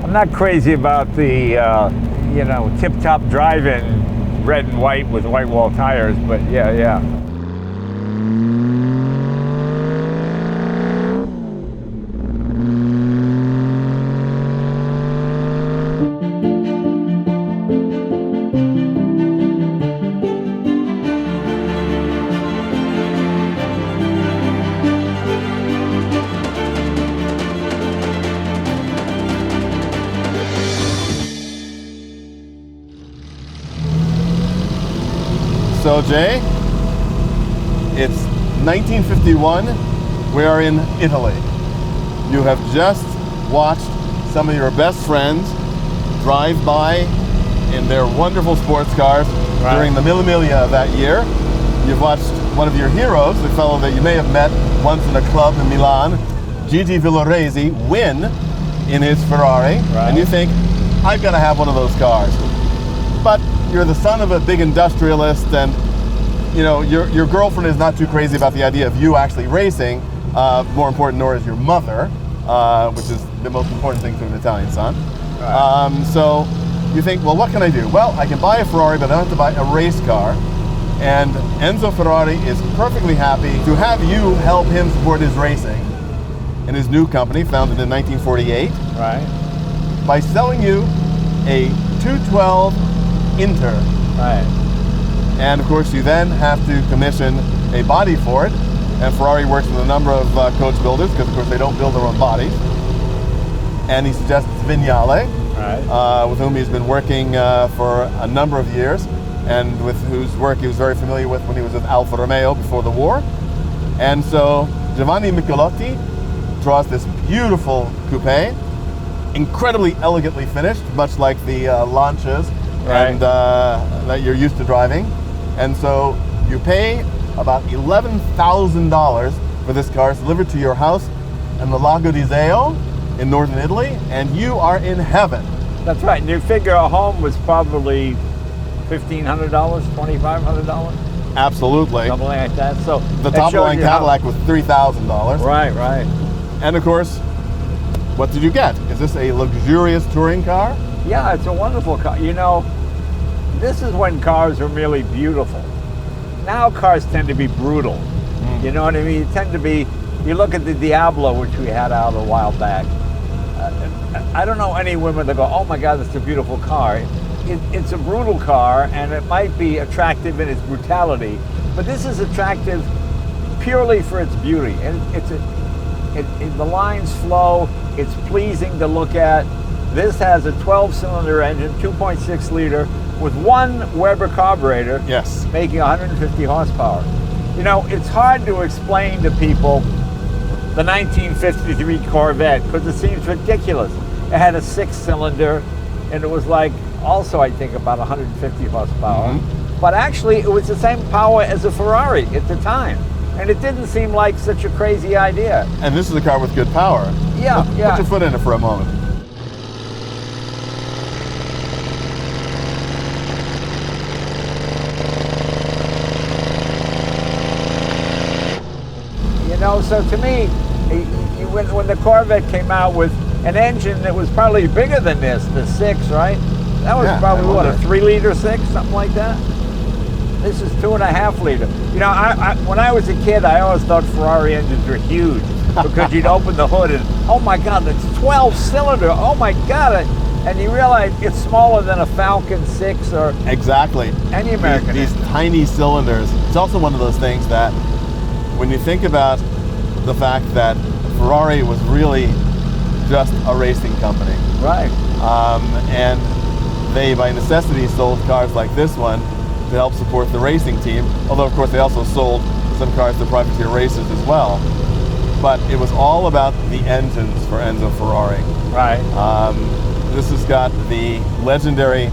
I'm not crazy about the, you know, tip-top driving red and white with white wall tires, but yeah. So Jay, it's 1951, we are in Italy. You have just watched some of your best friends drive by in their wonderful sports cars during the Mille Miglia of that year. You've watched one of your heroes, the fellow that you may have met once in a club in Milan, Gigi Villoresi, win in his Ferrari, and you think, I've got to have one of those cars. But you're the son of a big industrialist, and you know your girlfriend is not too crazy about the idea of you actually racing. More important, nor is your mother, which is the most important thing to an Italian son. So you think, well, what can I do? Well, I can buy a Ferrari, but I don't have to buy a race car. And Enzo Ferrari is perfectly happy to have you help him support his racing in his new company, founded in 1948, by selling you a 212 Inter. And of course you then have to commission a body for it, and Ferrari works with a number of coach builders because of course they don't build their own bodies. And he suggests Vignale, with whom he's been working for a number of years, and with whose work he was very familiar with when he was with Alfa Romeo before the war. And so Giovanni Michelotti draws this beautiful coupe, incredibly elegantly finished, much like the Lancias and that you're used to driving. And so you pay about $11,000 for this car. It's delivered to your house in the Lago di Seo in northern Italy, and you are in heaven. That's right. And you figure a home was probably $1,500, $2,500? Absolutely. Something like that. So the top line Cadillac was $3,000. Right. And of course, what did you get? Is this a luxurious touring car? Yeah, it's a wonderful car. You know, this is when cars are merely beautiful. Now cars tend to be brutal. You know what I mean? You tend to be, you look at the Diablo, which we had out a while back. I don't know any women that go, oh my God, that's a beautiful car. It's a brutal car, and it might be attractive in its brutality, but this is attractive purely for its beauty. And the lines flow, it's pleasing to look at. This has a 12-cylinder engine, 2.6 liter, with one Weber carburetor, making 150 horsepower. You know, it's hard to explain to people the 1953 Corvette because it seems ridiculous. It had a 6-cylinder, and it was like, also I think about 150 horsepower. But actually, it was the same power as a Ferrari at the time. And it didn't seem like such a crazy idea. And this is a car with good power. Yeah. Put your foot in it for a moment. You know, so to me, when the Corvette came out with an engine that was probably bigger than this, the 6, right? That was probably, what, a 3-liter 6, something like that? This is 2.5 liter. You know, when I was a kid, I always thought Ferrari engines were huge because you'd open the hood and, oh my God, that's 12-cylinder. Oh my God. And you realize it's smaller than a Falcon 6 or any American. These tiny cylinders. It's also one of those things that when you think about the fact that Ferrari was really just a racing company. And they, by necessity, sold cars like this one to help support the racing team, although of course they also sold some cars to privateer races as well. But it was all about the engines for Enzo Ferrari. This has got the legendary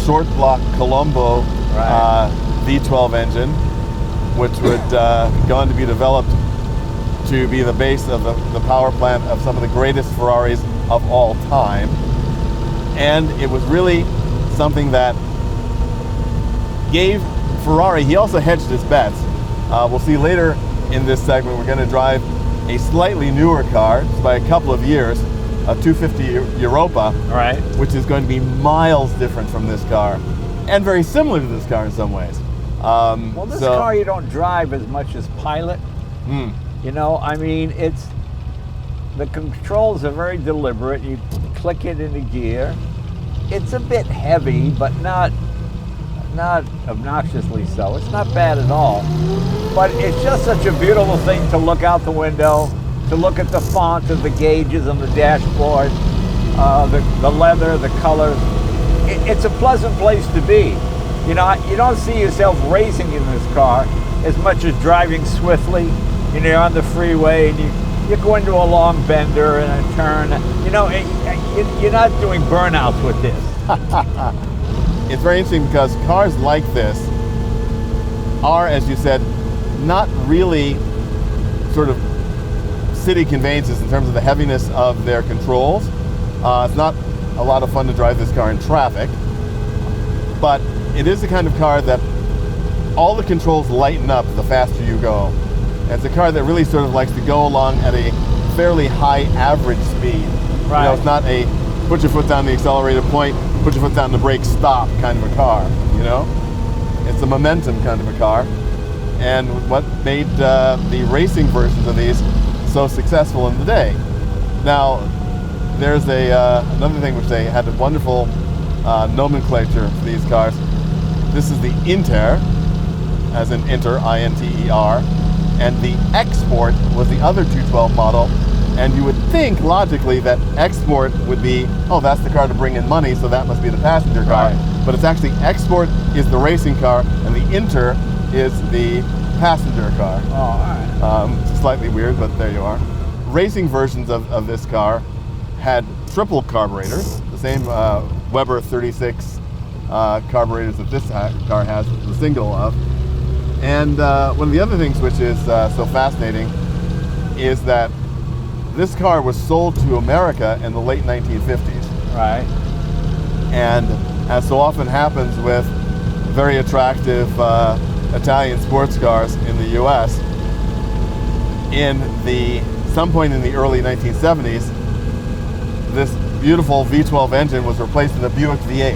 short block Colombo V12 engine, which would go on to be developed to be the base of the power plant of some of the greatest Ferraris of all time. And it was really something that gave Ferrari, he also hedged his bets. We'll see later in this segment, we're going to drive a slightly newer car, just by a couple of years, a 250 Europa, Right. which is going to be miles different from this car, and very similar to this car in some ways. Well, this car you don't drive as much as pilot. You know, I mean, the controls are very deliberate. You click it into gear. It's a bit heavy, but not obnoxiously so. It's not bad at all. But it's just such a beautiful thing to look out the window, to look at the font of the gauges on the dashboard, the leather, the colors. It's a pleasant place to be. You know, you don't see yourself racing in this car as much as driving swiftly. You know, you're on the freeway and you go into a long bender and a turn. You know, you're not doing burnouts with this. It's very interesting because cars like this are, as you said, not really sort of city conveyances in terms of the heaviness of their controls. It's not a lot of fun to drive this car in traffic, but it is the kind of car that all the controls lighten up the faster you go. It's a car that really sort of likes to go along at a fairly high average speed. Right. You know, it's not a put your foot down the accelerator point, put your foot down the brake, stop kind of a car, you know? It's a momentum kind of a car. And what made the racing versions of these so successful in the day. Now, there's another thing which they had a wonderful nomenclature for these cars. This is the Inter, as in Inter, I-N-T-E-R, and the Export was the other 212 model. And you would think logically that Export would be, oh, that's the car to bring in money, so that must be the passenger car. Right. But it's actually Export is the racing car, and the Inter is the passenger car. Oh, all right. Slightly weird, but there you are. Racing versions of this car had triple carburetors, the same Weber 36 carburetors that this car has, the single of. And one of the other things which is so fascinating is that this car was sold to America in the late 1950s. Right. And as so often happens with very attractive Italian sports cars in the US, in some point in the early 1970s, this beautiful V12 engine was replaced in a Buick V8.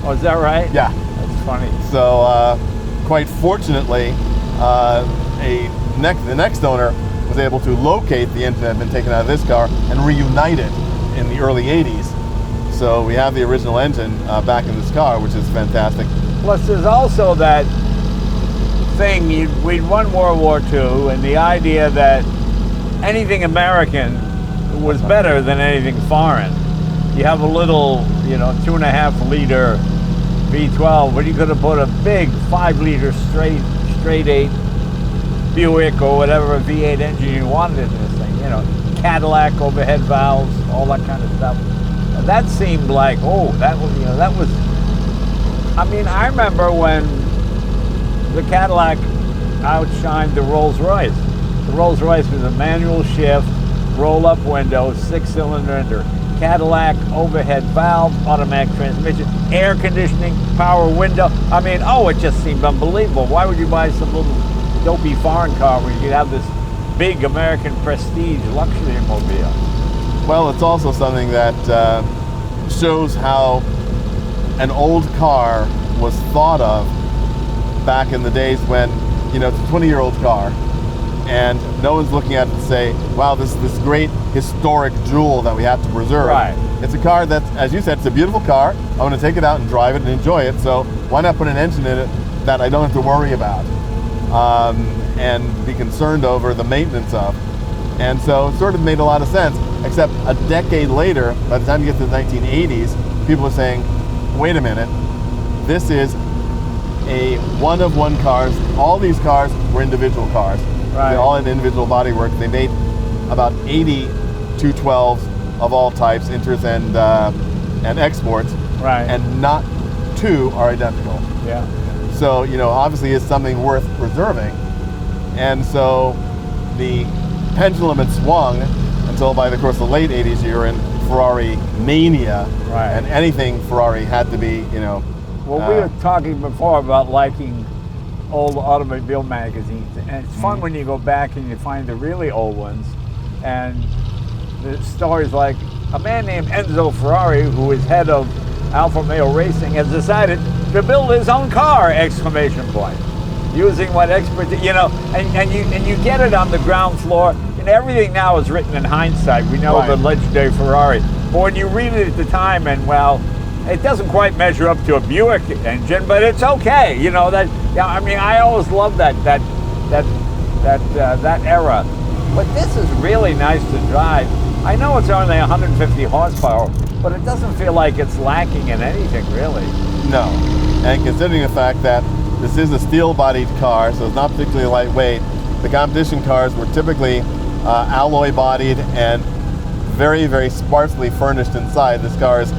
Oh, is that right? Yeah. That's funny. So quite fortunately, the next owner was able to locate the engine that had been taken out of this car and reunite it in the early 80s. So we have the original engine back in this car, which is fantastic. Plus, there's also that thing, we'd won World War II, and the idea that anything American was better than anything foreign. You have a little, 2.5 liter V12, but you could have put a big 5 liter straight 8 Buick or whatever V8 engine you wanted in this thing. Cadillac overhead valves, all that kind of stuff. And that seemed like, that was. I mean, I remember when the Cadillac outshined the Rolls-Royce. The Rolls-Royce was a manual shift, roll-up window, 6-cylinder, Cadillac, overhead valve, automatic transmission, air conditioning, power window. I mean, it just seemed unbelievable. Why would you buy some little dopey foreign car when you could have this big American prestige luxury mobile? Well, it's also something that shows how an old car was thought of back in the days when, it's a 20-year-old car and no one's looking at it and say, wow, this is this great historic jewel that we have to preserve. Right. It's a car that, as you said, it's a beautiful car. I want to take it out and drive it and enjoy it, so why not put an engine in it that I don't have to worry about and be concerned over the maintenance of? And so it sort of made a lot of sense, except a decade later, by the time you get to the 1980s, people are saying, wait a minute, this is a one-of-one cars. All these cars were individual cars. Right. They all had individual bodywork. They made about 80 212s of all types, Inters and Exports, Right. and not two are identical. Yeah. So, obviously it's something worth preserving. And so the pendulum had swung until by the course of the late 80s, you were in Ferrari mania. Right. And anything Ferrari had to be, Well, we were talking before about liking old automobile magazines, and it's fun when you go back and you find the really old ones, and the stories like a man named Enzo Ferrari, who is head of Alfa Romeo Racing, has decided to build his own car! Exclamation point. Using what expertise, you know, and you get it on the ground floor. And everything now is written in hindsight. We know the legendary Ferrari, but when you read it at the time, and well, it doesn't quite measure up to a Buick engine, but it's okay. You know that. Yeah, I mean, I always loved that era. But this is really nice to drive. I know it's only 150 horsepower, but it doesn't feel like it's lacking in anything, really. No, and considering the fact that this is a steel-bodied car, so it's not particularly lightweight, the competition cars were typically alloy-bodied and very, very sparsely furnished inside. This car is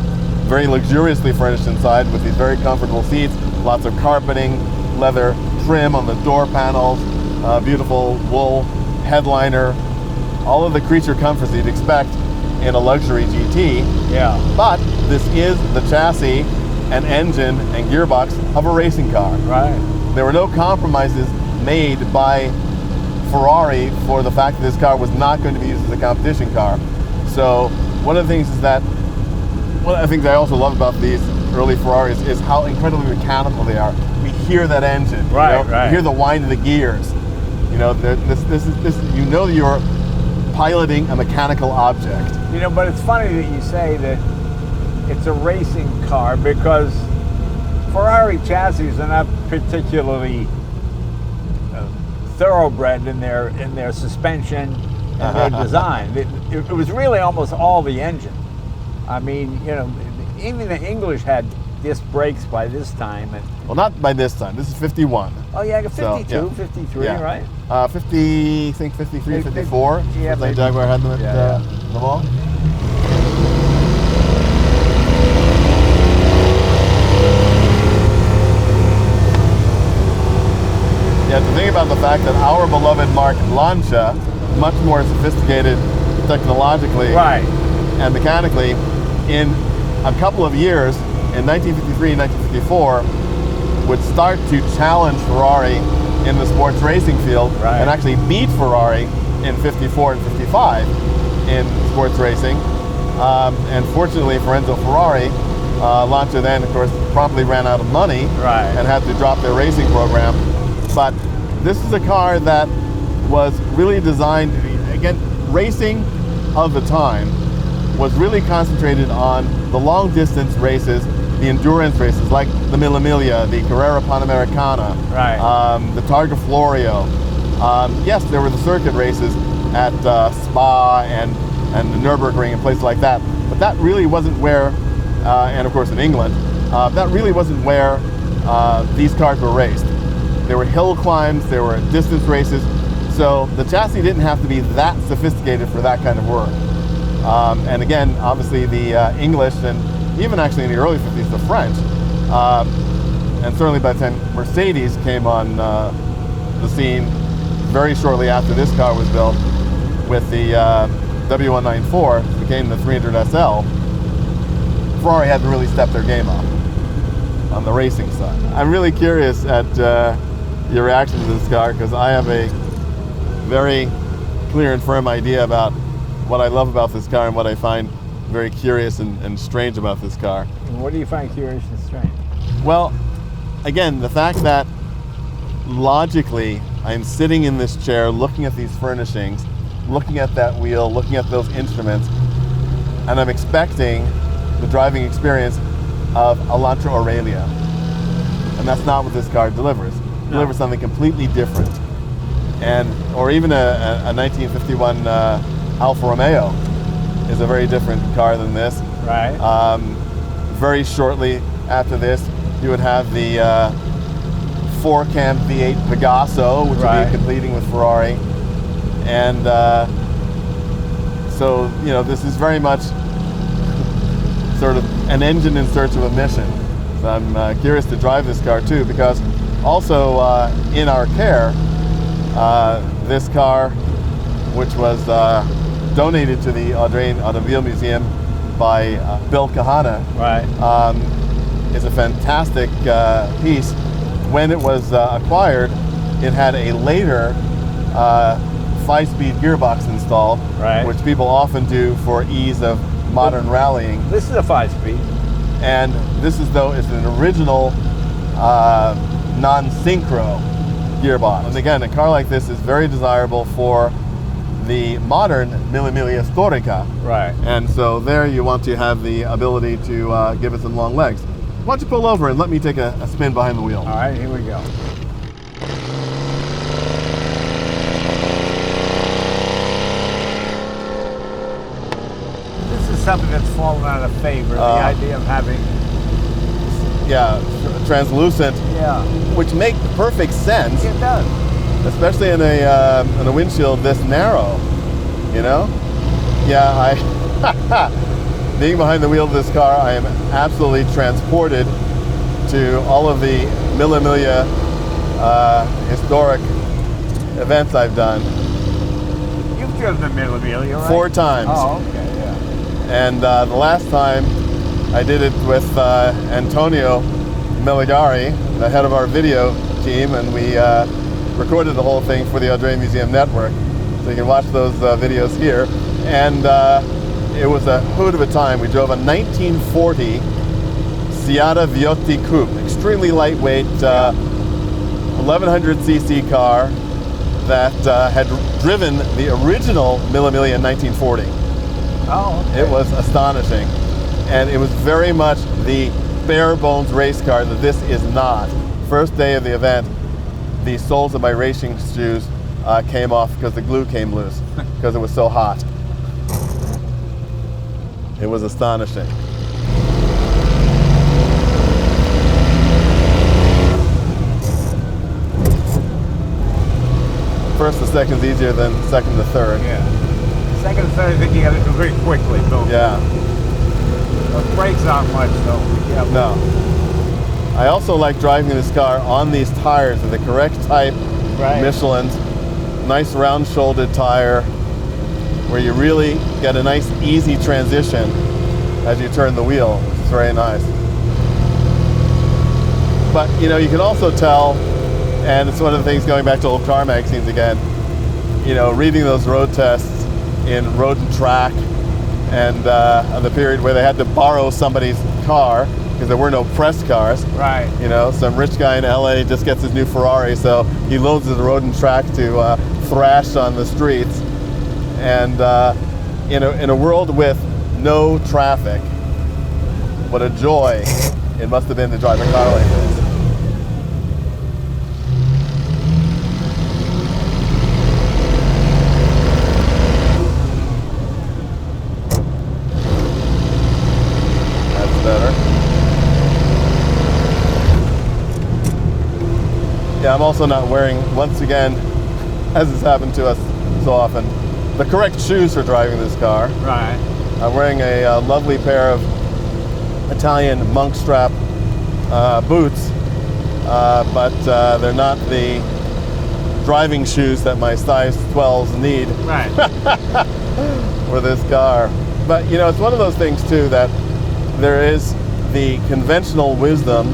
very luxuriously furnished inside with these very comfortable seats, lots of carpeting, leather trim on the door panels, beautiful wool headliner, all of the creature comforts you'd expect in a luxury GT. Yeah. But this is the chassis and engine and gearbox of a racing car. Right. There were no compromises made by Ferrari for the fact that this car was not going to be used as a competition car. So one of the things is that, one of the things I also love about these early Ferraris is how incredibly mechanical they are. We hear that engine, right, you know? right. We hear the whine of the gears. You know, this. You know, you're piloting a mechanical object. You know, but it's funny that you say that it's a racing car, because Ferrari chassis are not particularly thoroughbred in their suspension and their design. It was really almost all the engine. I mean, you know, even the English had disc brakes by this time. And well, not by this time. This is 51. Oh yeah, 52, so, yeah. 53, yeah. Right? 50, I think 53, 54. Yeah, like Jaguar had them at Le Mans. Yeah, to think about the fact that our beloved Mark Lancia, much more sophisticated technologically and mechanically, in a couple of years, in 1953 and 1954, would start to challenge Ferrari in the sports racing field and actually beat Ferrari in 54 and 55 in sports racing. And fortunately for Enzo Ferrari, Lancia then, of course, promptly ran out of money and had to drop their racing program. But this is a car that was really designed, again, racing of the time was really concentrated on the long distance races, the endurance races like the Mille Miglia, the Carrera Panamericana, the Targa Florio. Yes, there were the circuit races at Spa and the Nürburgring and places like that, but that really wasn't where, and of course in England, that really wasn't where these cars were raced. There were hill climbs, there were distance races, so the chassis didn't have to be that sophisticated for that kind of work. And again, obviously the English, and even actually in the early 50s, the French, and certainly by the time Mercedes came on the scene very shortly after this car was built with the W194, which became the 300 SL, Ferrari had to really step their game up on the racing side. I'm really curious at your reaction to this car, because I have a very clear and firm idea about what I love about this car and what I find very curious and strange about this car. What do you find curious and strange? Well, again, the fact that logically I'm sitting in this chair looking at these furnishings, looking at that wheel, looking at those instruments, and I'm expecting the driving experience of a Lantra Aurelia. And that's not what this car delivers. It delivers something completely different. Or even a 1951 Alfa Romeo is a very different car than this. Very shortly after this, you would have the 4-cam V8 Pegaso, which would be competing with Ferrari. And so, you know, this is very much sort of an engine in search of a mission. So I'm curious to drive this car too, because also in our care, this car, which was donated to the Audrain Automobile Museum by Bill Kahana, is a fantastic piece. When it was acquired, it had a later 5-speed gearbox installed, Right. which people often do for ease of modern rallying. This is a 5-speed. And this is an original non-synchro gearbox. And again, a car like this is very desirable for the modern Mille Miglia Storica. Right. And so there you want to have the ability to give it some long legs. Why don't you pull over and let me take a spin behind the wheel? All right, here we go. This is something that's fallen out of favor, the idea of having... Yeah, translucent, Yeah, which make perfect sense, it does. especially in a windshield this narrow, you know? Yeah, being behind the wheel of this car, I am absolutely transported to all of the Mille Miglia historic events I've done. You've driven the Mille Miglia, right? 4 times. Oh, okay, yeah. And the last time I did it with Antonio Meligari, the head of our video team, and we recorded the whole thing for the Audrain Museum Network. So you can watch those videos here. And it was a hoot of a time. We drove a 1940 Seata Viotti Coupe, extremely lightweight, 1100cc car that had driven the original Mille Miglia in 1940. Oh, okay. It was astonishing. And it was very much the bare bones race car that this is not. First day of the event, the soles of my racing shoes came off because the glue came loose because it was so hot. It was astonishing. First to second's easier than second to third. Yeah. Second and third, I think you got to do very quickly, don't you? Yeah. The brakes aren't much, though. Yeah. No. I also like driving this car on these tires of the correct type, Right. Michelin's. Nice round-shouldered tire where you really get a nice easy transition as you turn the wheel, which is very nice. But you know, you can also tell, and it's one of the things going back to old car magazines again, you know, reading those road tests in Road and Track and the period where they had to borrow somebody's car because there were no press cars. Right. You know, some rich guy in LA just gets his new Ferrari, so he loads his Road and Track to thrash on the streets. And in a world with no traffic, what a joy it must have been to drive a car like this. That's better. Yeah, I'm also not wearing, once again, as has happened to us so often, the correct shoes for driving this car. Right. I'm wearing a lovely pair of Italian monk strap boots, but they're not the driving shoes that my size 12s need Right. for this car. But you know, it's one of those things too that there is the conventional wisdom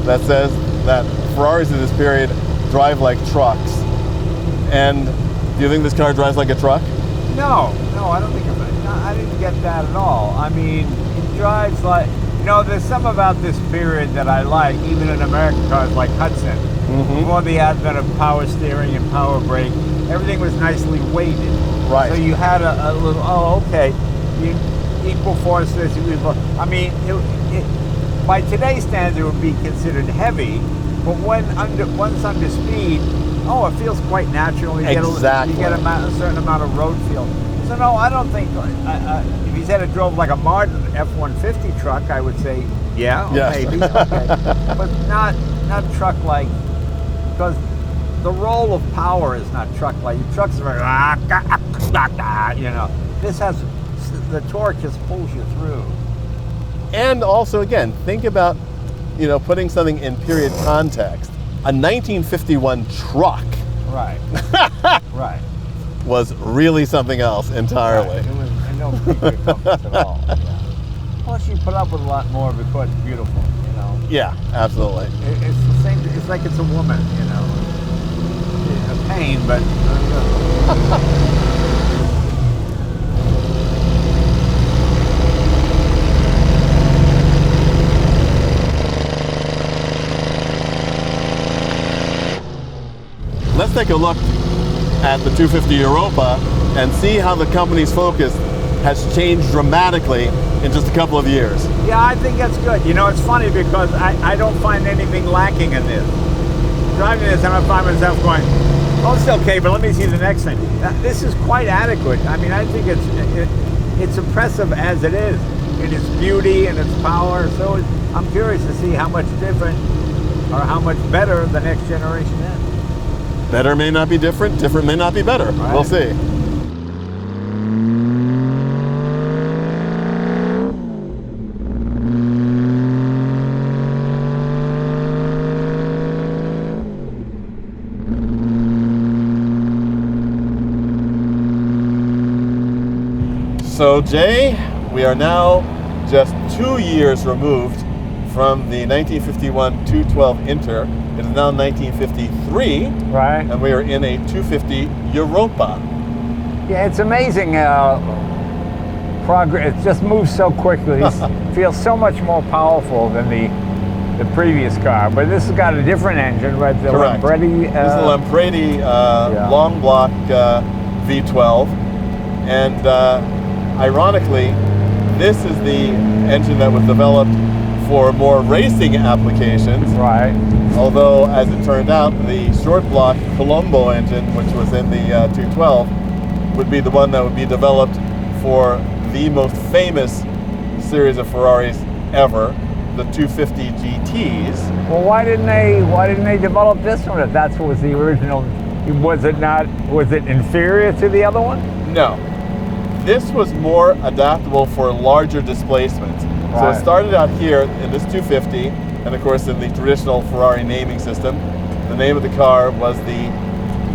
that says that Ferraris in this period drive like trucks. And do you think this car drives like a truck? No, I don't think I didn't get that at all. I mean, it drives like, you know, there's some about this period that I like, even in American cars like Hudson. Before the advent of power steering and power brake, everything was nicely weighted. Right. So you had a little, equal forces. I mean, by today's standards, it would be considered heavy, but once under speed, it feels quite natural. You Exactly. You get a certain amount of road feel. So no, I don't think, if he said it drove like a Martin F-150 truck, I would say, yeah, Yes. maybe, okay. But not truck-like, because the role of power is not truck-like. Trucks are very, you know. This has, the torque just pulls you through. And also, again, think about, you know, putting something in period context. A 1951 truck Right. Right. was really something else entirely. Right. It was no feature comforts at all. Yeah. Plus, you put up with a lot more because it's beautiful, you know. Yeah, absolutely. It's the same. It's like it's a woman, you know. It's a pain, but Let's take a look at the 250 Europa and see how the company's focus has changed dramatically in just a couple of years. Yeah, I think that's good. You know, it's funny because I don't find anything lacking in this. Driving this, and I find myself going, oh, it's okay, but let me see the next thing. This is quite adequate. I mean, I think it's impressive as it is in its beauty and its power. So I'm curious to see how much different or how much better the next generation is. Better may not be different, different may not be better. Right. We'll see. So Jay, we are now just 2 years removed from the 1951 212 Inter. It is now 1953, Right. and we are in a 250 Europa. Yeah, it's amazing progress. It just moves so quickly. It feels so much more powerful than the previous car. But this has got a different engine, right? The Correct. Lambredi, This is the Lambredi long block V12, and ironically, this is the engine that was developed for more racing applications. Right. Although, as it turned out, the short block Colombo engine, which was in the 212, would be the one that would be developed for the most famous series of Ferraris ever, the 250 GTs. Well, why didn't they develop this one if that's what was the original? Was it inferior to the other one? No. This was more adaptable for larger displacements. So Right. it started out here in this 250, and of course in the traditional Ferrari naming system, the name of the car was the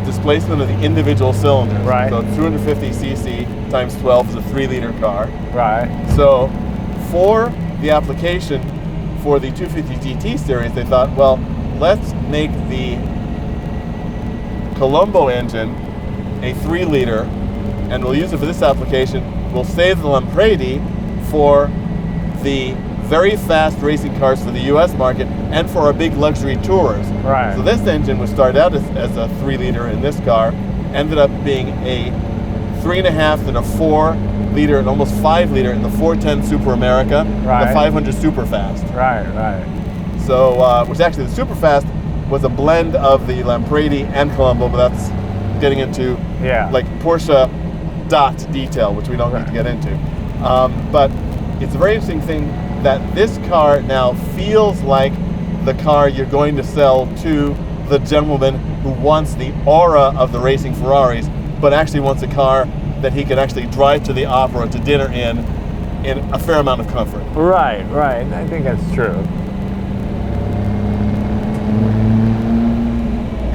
displacement of the individual cylinders. Right. So 250cc times 12 is a 3-liter car. Right. So for the application for the 250 GT series, they thought, well, let's make the Colombo engine a 3-liter, and we'll use it for this application. We'll save the Lambredi for the very fast racing cars for the US market and for our big luxury tours. Right. So this engine was started out as a 3-liter in this car, ended up being a 3.5 and a 4-liter and almost 5-liter in the 410 Super America, Right. the 500 Superfast. Right. Right. So, which actually the Superfast was a blend of the Lambredi and Colombo, but that's getting into Yeah. like Porsche dot detail, which we don't need to get into. But it's a very interesting thing that this car now feels like the car you're going to sell to the gentleman who wants the aura of the racing Ferraris, but actually wants a car that he can actually drive to the opera, to dinner in a fair amount of comfort. Right. Right. I think that's true.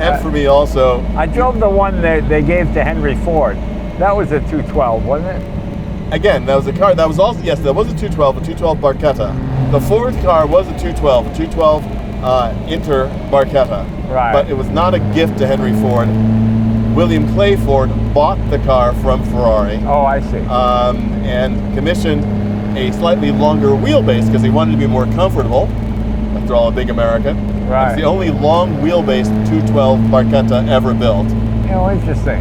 And for me also, I drove the one that they gave to Henry Ford. That was a 212, wasn't it? again, that was a car that was also, yes, that was a 212, a 212 Barchetta. The fourth car was a 212, a 212 Inter Barchetta. Right. But it was not a gift to Henry Ford. William Clay Ford bought the car from Ferrari. Oh, I see. And commissioned a slightly longer wheelbase because he wanted to be more comfortable. After all, a big American. Right. It's the only long wheelbase 212 Barchetta ever built. Oh, interesting.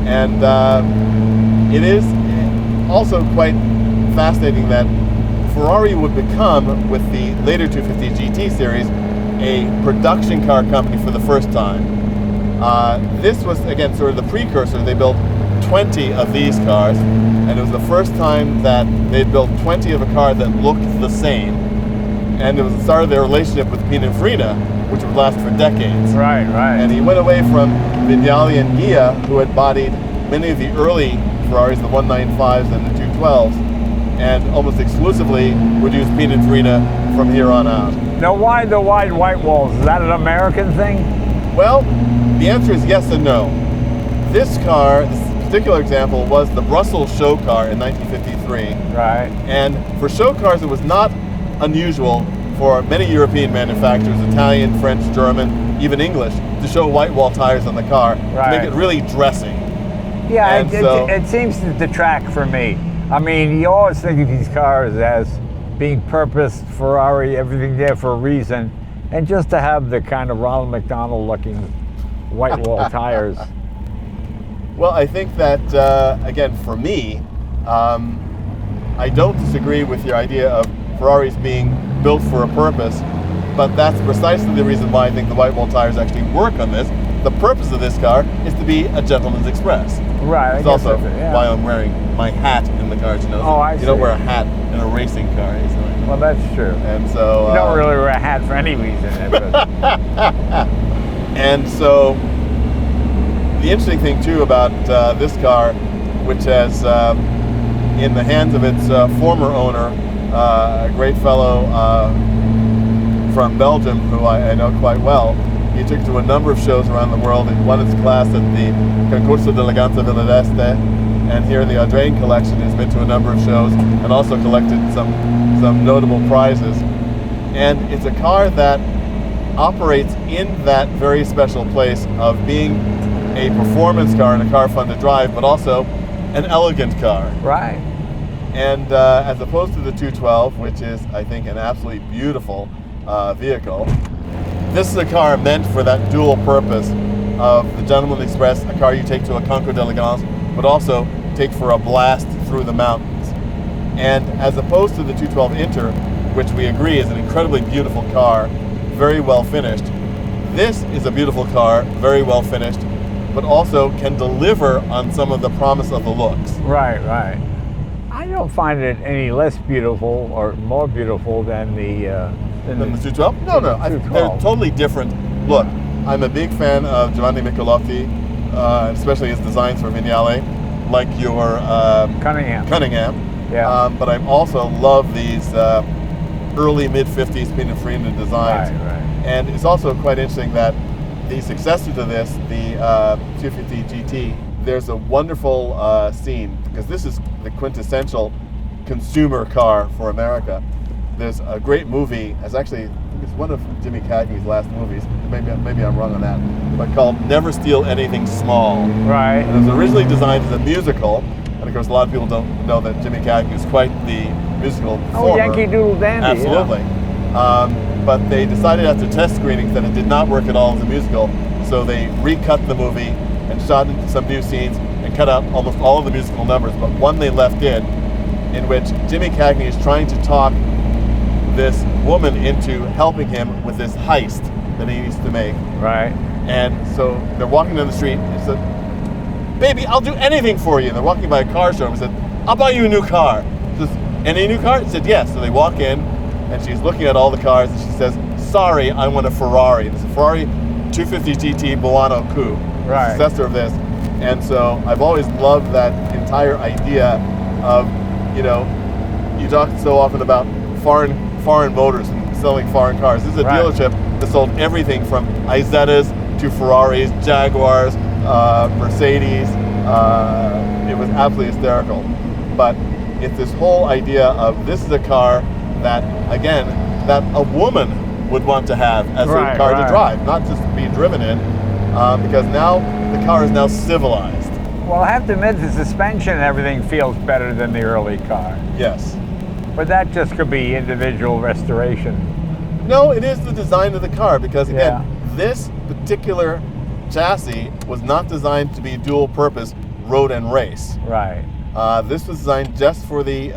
And it is also quite fascinating that Ferrari would become, with the later 250 GT series, a production car company for the first time. This was, again, sort of the precursor. They built 20 of these cars, and it was the first time that they'd built 20 of a car that looked the same. And it was the start of their relationship with Pininfarina, which would last for decades. Right, right. And he went away from Vignali and Ghia, who had bodied many of the early Ferraris, the 195s and the 212s, and almost exclusively would use Pininfarina from here on out. Now, why the wide white walls? Is that an American thing? Well, the answer is yes and no. This car, this particular example, was the Brussels show car in 1953. Right. And for show cars, it was not unusual for many European manufacturers, Italian, French, German, even English, to show white wall tires on the car to Right. make it really dressy. Yeah, And so, it seems to detract for me. I mean, you always think of these cars as being purposed Ferrari, everything there for a reason, and just to have the kind of Ronald McDonald looking white wall tires. well, I think that, again, for me, I don't disagree with your idea of Ferraris being built for a purpose, but that's precisely the reason why I think the white wall tires actually work on this. The purpose of this car is to be a gentleman's express. Right. It's also why I'm wearing my hat in the car. You know, Oh, I see. You don't wear a hat in a racing car easily. Well, that's true. And so You don't really wear a hat for any reason. But and so the interesting thing too about this car, which has in the hands of its former owner, a great fellow from Belgium who I know quite well. He took to a number of shows around the world. He won its class at the Concours d'Eleganza Villa d'Este, and here in the Audrain collection has been to a number of shows and also collected some notable prizes. And it's a car that operates in that very special place of being a performance car and a car fun to drive, but also an elegant car. right. And as opposed to the 212, which is, I think, an absolutely beautiful vehicle, this is a car meant for that dual purpose of the Gentleman Express, a car you take to a Concours d'Elegance, but also take for a blast through the mountains. And as opposed to the 212 Inter, which we agree is an incredibly beautiful car, very well finished, this is a beautiful car, very well finished, but also can deliver on some of the promise of the looks. Right. I don't find it any less beautiful or more beautiful than the Than the 212? No. They're 212. totally different. Look, I'm a big fan of Giovanni Michelotti, especially his designs for Vignale, like your Cunningham. Yeah. But I also love these early mid-50s Pininfarina designs. Right. And it's also quite interesting that the successor to this, the 250 GT, there's a wonderful scene, because this is the quintessential consumer car for America. There's a great movie, it's one of Jimmy Cagney's last movies, maybe I'm wrong on that, but called Never Steal Anything Small. Right. And it was originally designed as a musical, and of course a lot of people don't know that Jimmy Cagney is quite the musical performer. Oh, Yankee Doodle Dandy. Absolutely. Yeah. But they decided after test screenings that it did not work at all as a musical, so they recut the movie and shot into some new scenes and cut out almost all of the musical numbers, but one they left in which Jimmy Cagney is trying to talk this woman into helping him with this heist that he needs to make. Right. And so they're walking down the street and he said, "Baby, I'll do anything for you." And they're walking by a car showroom and said, "I'll buy you a new car." She says, "Any new car?" He said, "Yes." So they walk in and she's looking at all the cars and she says, "Sorry, I want a Ferrari." It's a Ferrari 250 GT Milano Coupe, Right. the successor of this. And so I've always loved that entire idea of, you talk so often about foreign motors and selling foreign cars. This is a Right. dealership that sold everything from Izettas to Ferraris, Jaguars, Mercedes. It was absolutely hysterical. But it's this whole idea of this is a car that, again, that a woman would want to have as a car to drive, not just be driven in, because now the car is now civilized. Well, I have to admit, the suspension and everything feels better than the early car. Yes. But that just could be individual restoration. No, it is the design of the car, because again, Yeah. this particular chassis was not designed to be dual purpose road and race. Right. This was designed just for the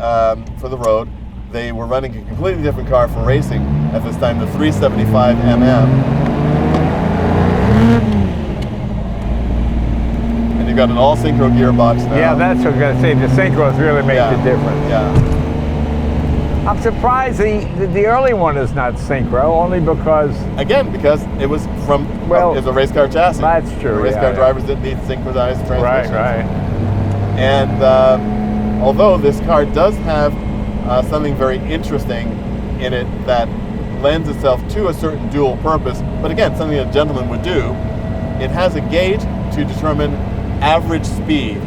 road. They were running a completely different car for racing at this time, the 375 mm. And you've got an all synchro gearbox now. Yeah, that's what I was going to say. The synchros really make the difference. Yeah. I'm surprised the early one is not synchro, only because... Again, because it was it's a race car chassis. That's true. The race car drivers didn't need synchronized transmissions. Right. And although this car does have something very interesting in it that lends itself to a certain dual purpose, but again, something a gentleman would do, it has a gauge to determine average speed.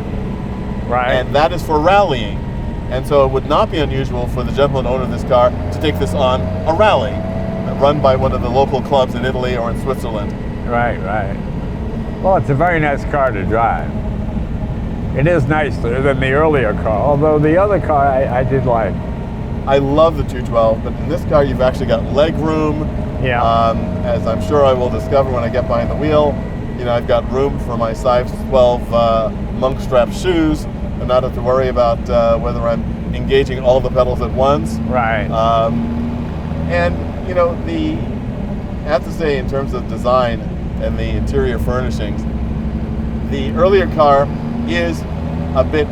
Right. And that is for rallying. And so it would not be unusual for the gentleman owner of this car to take this on a rally run by one of the local clubs in Italy or in Switzerland. Right. Well, it's a very nice car to drive. It is nicer than the earlier car, although the other car I did like. I love the 212, but in this car you've actually got leg room. Yeah. As I'm sure I will discover when I get behind the wheel, you know, I've got room for my size 12 monk strap shoes, and not have to worry about whether I'm engaging all the pedals at once. Right. And you know, I have to say, in terms of design and the interior furnishings, the earlier car is a bit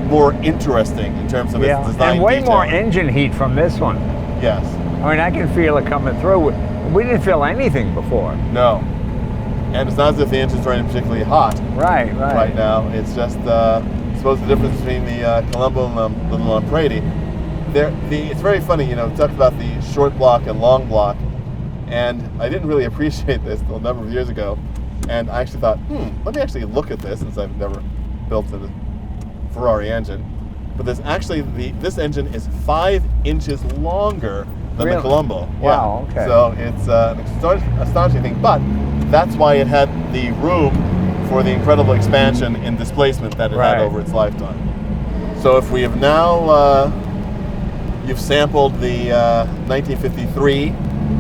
more interesting in terms of its design and way detail. more engine heat from this one. Yes. I mean, I can feel it coming through. We didn't feel anything before. No. And it's not as if the engine's running particularly hot Right now. It's just, I suppose the difference between the Colombo and the Lampredi. It's very funny, you know, we talked about the short block and long block, and I didn't really appreciate this until a number of years ago. And I actually thought, let me actually look at this, since I've never built a Ferrari engine. But this engine is 5 inches longer than the Colombo. Wow, okay. So it's an astonishing thing, but that's why it had the room for the incredible expansion in displacement that it had over its lifetime. So if we have now, you've sampled the 1953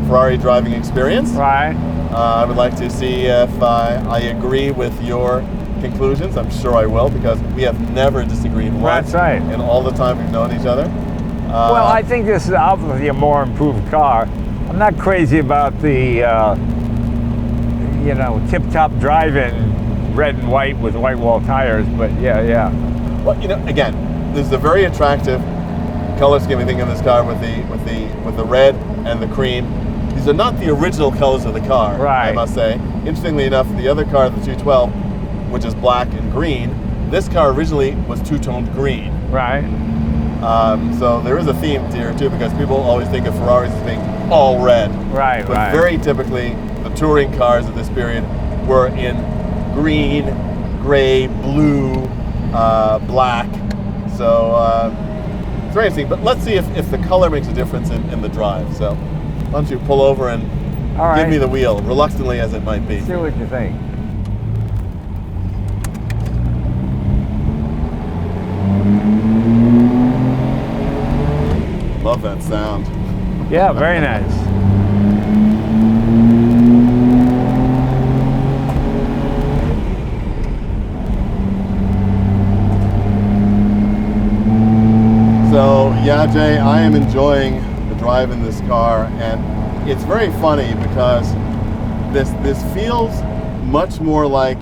Ferrari driving experience. Right. I would like to see if I agree with your conclusions. I'm sure I will, because we have never disagreed once. That's right. In all the time we've known each other. Well, I think this is obviously a more improved car. I'm not crazy about the, you know, tip-top drive-in red and white with white wall tires, but yeah. Well, you know, again, this is a very attractive color scheme. I think in this car with the red and the cream. These are not the original colors of the car, right. I must say. Interestingly enough, the other car, the 212, which is black and green, this car originally was two-toned green. Right. So there is a theme here too, because people always think of Ferraris as being all red. Right. But very typically, the touring cars of this period were in green, gray, blue, black. So it's very interesting. But let's see if the color makes a difference in the drive. So why don't you pull over and give me the wheel, reluctantly as it might be. See what you think. Love that sound. Yeah, very nice. So yeah, Jay, I am enjoying the drive in this car, and it's very funny because this feels much more like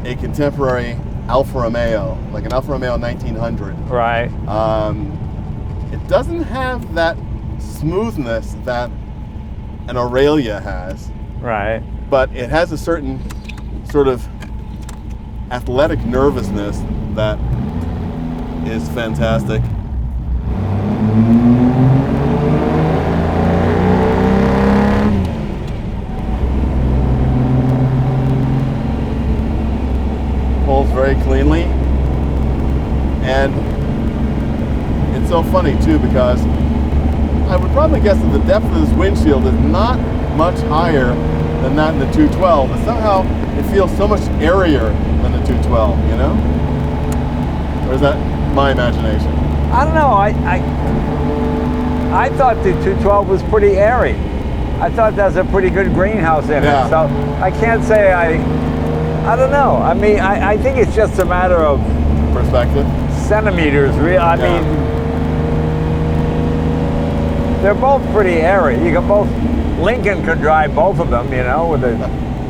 a contemporary Alfa Romeo, like an Alfa Romeo 1900. Right. It doesn't have that smoothness that an Aurelia has. Right. But it has a certain sort of athletic nervousness that is fantastic. Pulls very cleanly, and it's so funny too, because I would probably guess that the depth of this windshield is not much higher than that in the 212, but somehow it feels so much airier than the 212, you know? Or is that my imagination? I don't know. I thought the 212 was pretty airy. I thought that's a pretty good greenhouse in it. So I can't say I don't know. I mean, I think it's just a matter of perspective, centimeters. I mean, they're both pretty airy. You can both. Lincoln could drive both of them, you know, with a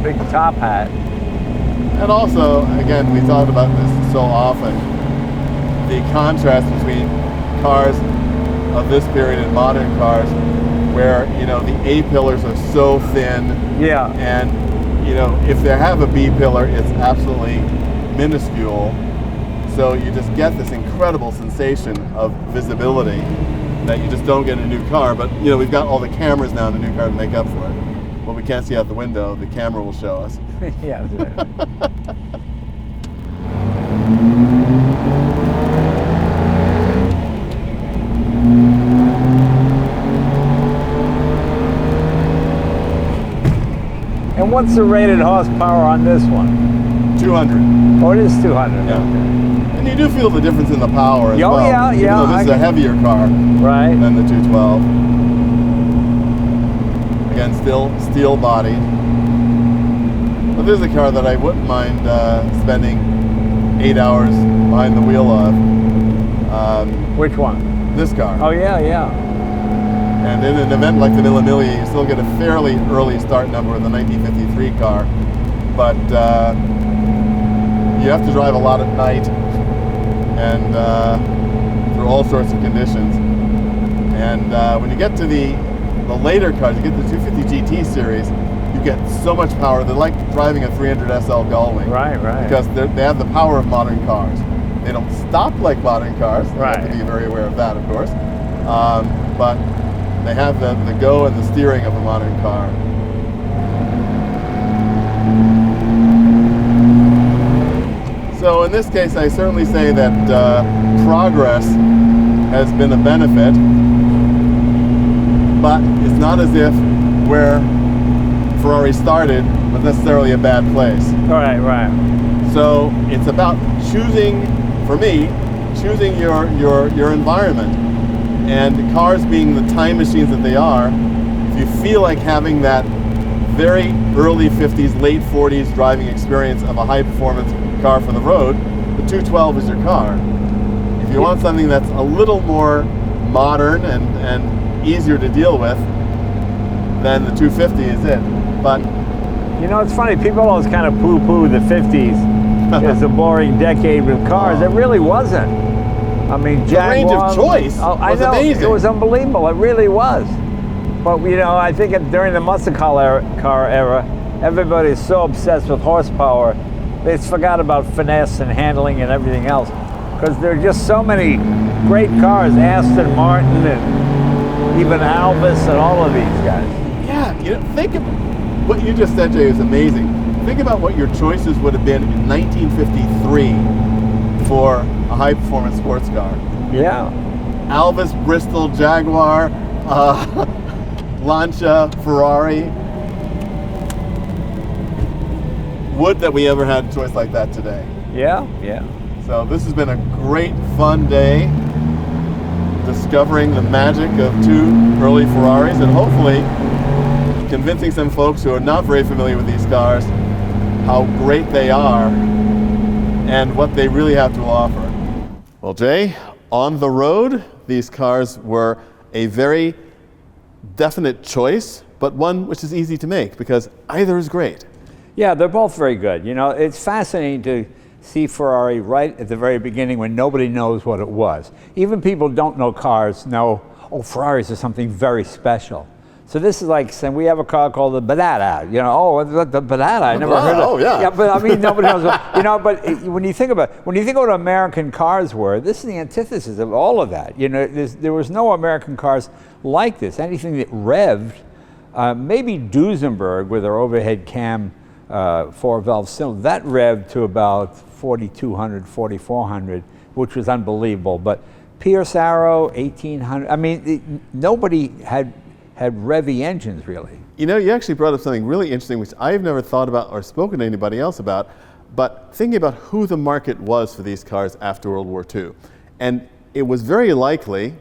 big top hat. And also, again, we thought about this so often. The contrast between cars of this period and modern cars, where, you know, the A pillars are so thin. Yeah. And, you know, if they have a B pillar, it's absolutely minuscule. So you just get this incredible sensation of visibility that you just don't get in a new car. But, you know, we've got all the cameras now in the new car to make up for it. What we can't see out the window, the camera will show us. Yeah. And what's the rated horsepower on this one? 200. Oh, it is 200. Yeah. And you do feel the difference in the power as Oh, well. yeah, even yeah, though this is a heavier car Right. than the 212. Again, still steel bodied. But this is a car that I wouldn't mind spending 8 hours behind the wheel of. Which one? This car. Oh, yeah, yeah. And in an event like the Mille Miglia, you still get a fairly early start number with the 1953 car. But you have to drive a lot at night and through all sorts of conditions. And when you get to the later cars, you get the 250 GT series, you get so much power. They're like driving a 300 SL Gullwing. Right, right. Because they have the power of modern cars. They don't stop like modern cars. You have to be very aware of that, of course. But they have the go and the steering of a modern car. So in this case, I certainly say that progress has been a benefit, but it's not as if where Ferrari started was necessarily a bad place. Right, right. So it's about choosing, for me, choosing your environment. And cars being the time machines that they are, if you feel like having that very early 50s, late 40s driving experience of a high performance car for the road, the 212 is your car. If you want something that's a little more modern and easier to deal with, then the 250 is it. But you know, it's funny, people always kind of poo-poo the 50s as a boring decade with cars. It really wasn't. I mean, the range of choice was amazing. It was unbelievable. It really was. But you know, I think during the muscle car era, everybody's so obsessed with horsepower, they forgot about finesse and handling and everything else. Because there are just so many great cars, Aston Martin and even Alvis and all of these guys. Yeah, you know, think of what you just said, Jay, is amazing. Think about what your choices would have been in 1953 for a high-performance sports car. Yeah. Alvis, Bristol, Jaguar, Lancia, Ferrari. Would that we ever had a choice like that today. Yeah, yeah. So this has been a great, fun day discovering the magic of two early Ferraris and hopefully convincing some folks who are not very familiar with these cars how great they are and what they really have to offer. Well, Jay, on the road, these cars were a very definite choice, but one which is easy to make because either is great. Yeah, they're both very good. You know, it's fascinating to see Ferrari right at the very beginning when nobody knows what it was. Even people who don't know cars know, oh, Ferraris are something very special. So this is like saying we have a car called the Banana. You know, oh, the Banana. I never heard of it. Oh, yeah. Yeah, but I mean, nobody knows. You know, but when you think about what American cars were, this is the antithesis of all of that. You know, there was no American cars like this. Anything that revved, maybe Duesenberg with their overhead cam 4-valve cylinder, that revved to about 4,200, 4,400, which was unbelievable. But Pierce Arrow, 1,800. I mean, nobody had revvy engines, really. You know, you actually brought up something really interesting, which I've never thought about or spoken to anybody else about, but thinking about who the market was for these cars after World War II. And it was very likely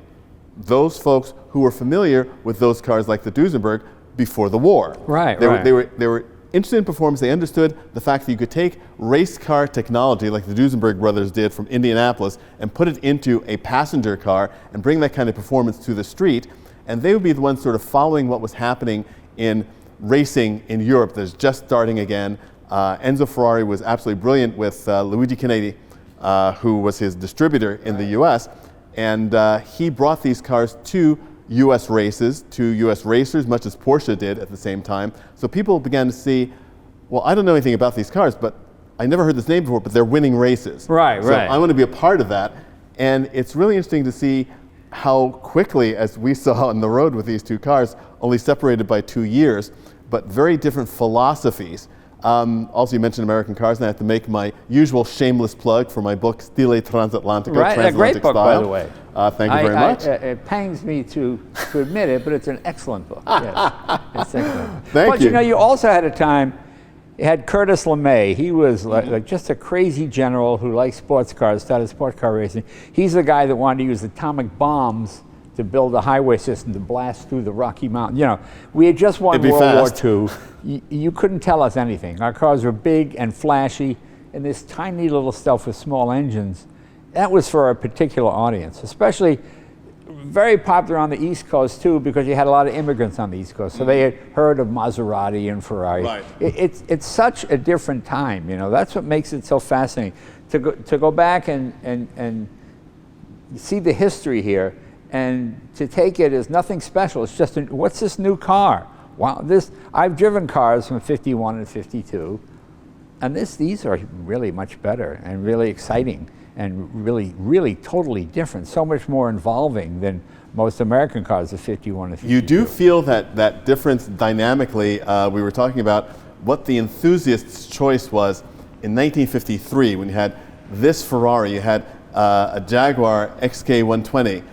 those folks who were familiar with those cars like the Duesenberg before the war. Right, They were interested in performance. They understood the fact that you could take race car technology like the Duesenberg brothers did from Indianapolis and put it into a passenger car and bring that kind of performance to the street. And they would be the ones sort of following what was happening in racing in Europe that's just starting again. Enzo Ferrari was absolutely brilliant with Luigi Chinetti, who was his distributor in the US. And he brought these cars to US races, to US racers, much as Porsche did at the same time. So people began to see, well, I don't know anything about these cars, but I never heard this name before, but they're winning races. Right, so right. I want to be a part of that. And it's really interesting to see how quickly, as we saw on the road with these two cars, only separated by 2 years, but very different philosophies. Also, you mentioned American cars, and I have to make my usual shameless plug for my book, Stile Transatlantico, Right, Transatlantic a great book, Style. by the way. Thank you very much. It pains me to admit it, but it's an excellent book. Yes, it's excellent. Thank But you know, you also had a time You had Curtis LeMay. He was like just a crazy general who liked sports cars, started sports car racing. He's the guy that wanted to use atomic bombs to build a highway system to blast through the Rocky Mountains. You know, we had just won World War II. You couldn't tell us anything. Our cars were big and flashy, and this tiny little stuff with small engines. That was for a particular audience, especially very popular on the East Coast too, because you had a lot of immigrants on the East Coast, so they had heard of Maserati and Ferrari. Right. It's such a different time, you know. That's what makes it so fascinating to go back and see the history here, and to take it as nothing special. It's just what's this new car? Wow, I've driven cars from '51 and '52, and these are really much better and really exciting. And really, really totally different, so much more involving than most American cars of 51 and 52. You do feel that difference dynamically. We were talking about what the enthusiast's choice was in 1953 when you had this Ferrari, you had a Jaguar XK120,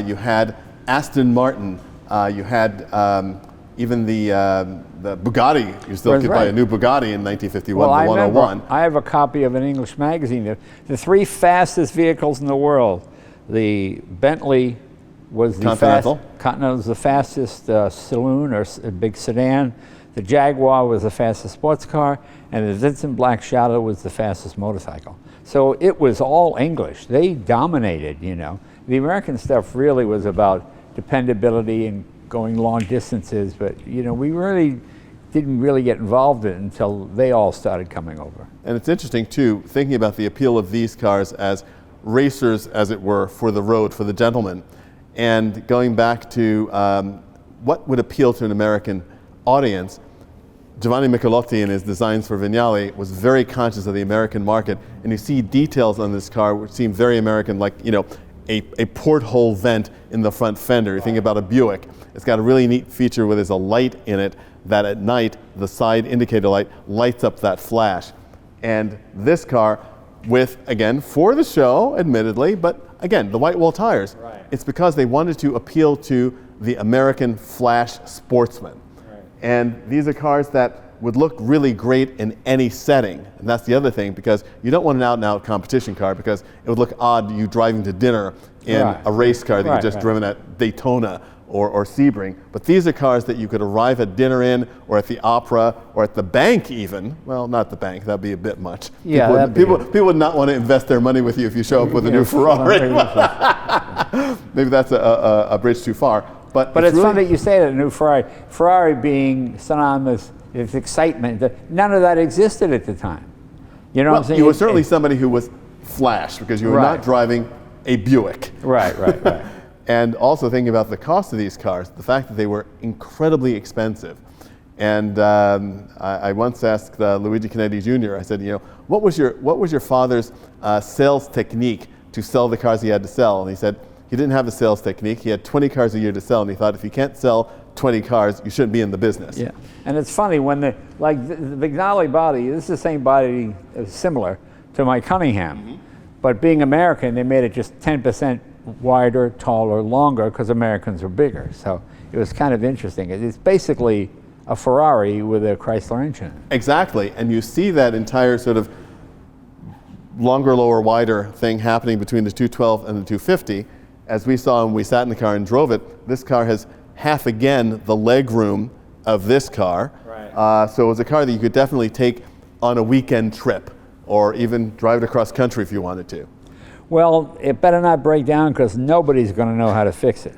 you had Aston Martin, you had even the Bugatti. You still could buy a new Bugatti in 1951, the 101. I have a copy of an English magazine. The three fastest vehicles in the world. The Bentley was the Continental was the fastest saloon or big sedan. The Jaguar was the fastest sports car, and the Vincent Black Shadow was the fastest motorcycle. So it was all English. They dominated, you know. The American stuff really was about dependability and going long distances, but you know, we really didn't really get involved in it until they all started coming over. And it's interesting too, thinking about the appeal of these cars as racers, as it were, for the road, for the gentleman, and going back to what would appeal to an American audience. Giovanni Michelotti in his designs for Vignale was very conscious of the American market, and you see details on this car which seem very American, like, you know, a porthole vent in the front fender. You think about a Buick. It's got a really neat feature where there's a light in it that at night, the side indicator light lights up that flash. And this car with, again, for the show, admittedly, but again, the white wall tires. Right. It's because they wanted to appeal to the American flash sportsman. Right. And these are cars that would look really great in any setting. And that's the other thing, because you don't want an out-and-out competition car, because it would look odd you driving to dinner in a race car that you just driven at Daytona or Sebring. But these are cars that you could arrive at dinner in, or at the opera, or at the bank even. Well, not the bank, that'd be a bit much. Yeah, people would not want to invest their money with you if you show up with a new Ferrari. Maybe that's a bridge too far. But it's really funny that you say that, a new Ferrari. Ferrari being synonymous with excitement. None of that existed at the time. You know what I'm saying? You were certainly somebody who was flash, because you were not driving a Buick. Right. And also thinking about the cost of these cars, the fact that they were incredibly expensive. And I once asked Luigi Canetti Jr., I said, you know, what was your father's sales technique to sell the cars he had to sell? And he said he didn't have a sales technique. He had 20 cars a year to sell, and he thought if you can't sell 20 cars, you shouldn't be in the business. Yeah, and it's funny when the Vignale body, this is the same body, similar to my Cunningham, but being American, they made it just 10% wider, taller, longer, because Americans were bigger. So it was kind of interesting. It's basically a Ferrari with a Chrysler engine. Exactly, and you see that entire sort of longer, lower, wider thing happening between the 212 and the 250. As we saw when we sat in the car and drove it, this car has half again the leg room of this car. Right. So it was a car that you could definitely take on a weekend trip, or even drive it across country if you wanted to. Well, it better not break down, because nobody's going to know how to fix it.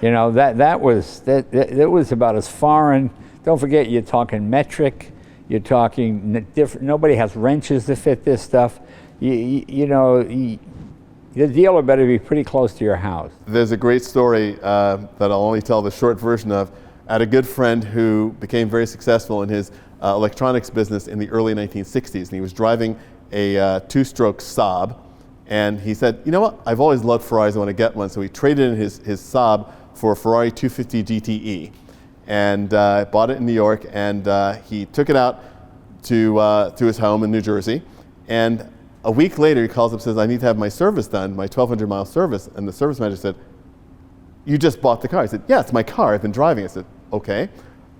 You know, that was about as foreign. Don't forget, you're talking metric. You're talking different. Nobody has wrenches to fit this stuff. You know, the dealer better be pretty close to your house. There's a great story that I'll only tell the short version of. I had a good friend who became very successful in his electronics business in the early 1960s, and he was driving a two-stroke Saab. And he said, you know what, I've always loved Ferraris, I want to get one. So he traded in his Saab for a Ferrari 250 GTE, and bought it in New York, and he took it out to his home in New Jersey. And a week later, he calls up and says, I need to have my service done, my 1,200-mile service. And the service manager said, you just bought the car. He said, yeah, it's my car, I've been driving. I said, okay.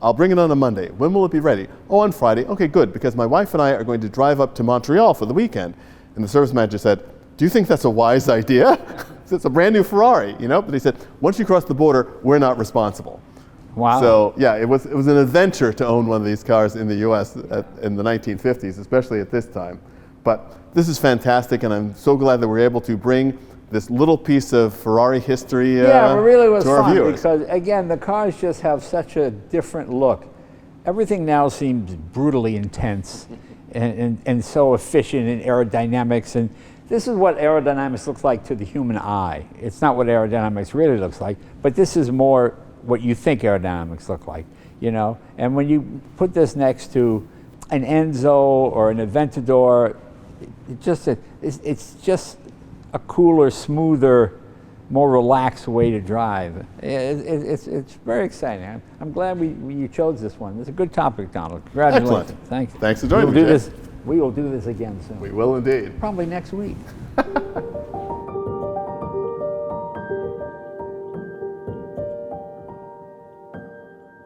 I'll bring it on a Monday. When will it be ready? Oh, on Friday. Okay, good, because my wife and I are going to drive up to Montreal for the weekend. And the service manager said, do you think that's a wise idea? It's a brand new Ferrari, you know? But he said, once you cross the border, we're not responsible. Wow. So yeah, it was an adventure to own one of these cars in the US in the 1950s, especially at this time. But this is fantastic, and I'm so glad that we're able to bring this little piece of Ferrari history yeah, it really was to our fun viewers. because, again, the cars just have such a different look. Everything now seems brutally intense and so efficient in aerodynamics. And this is what aerodynamics looks like to the human eye. It's not what aerodynamics really looks like, but this is more what you think aerodynamics look like, you know? And when you put this next to an Enzo or an Aventador, it's just a cooler, smoother, more relaxed way to drive. It's very exciting. I'm glad you chose this one. It's a good topic, Donald. Congratulations. Excellent. Thanks. Thanks for joining me, Jay. We will do this again soon. We will indeed. Probably next week.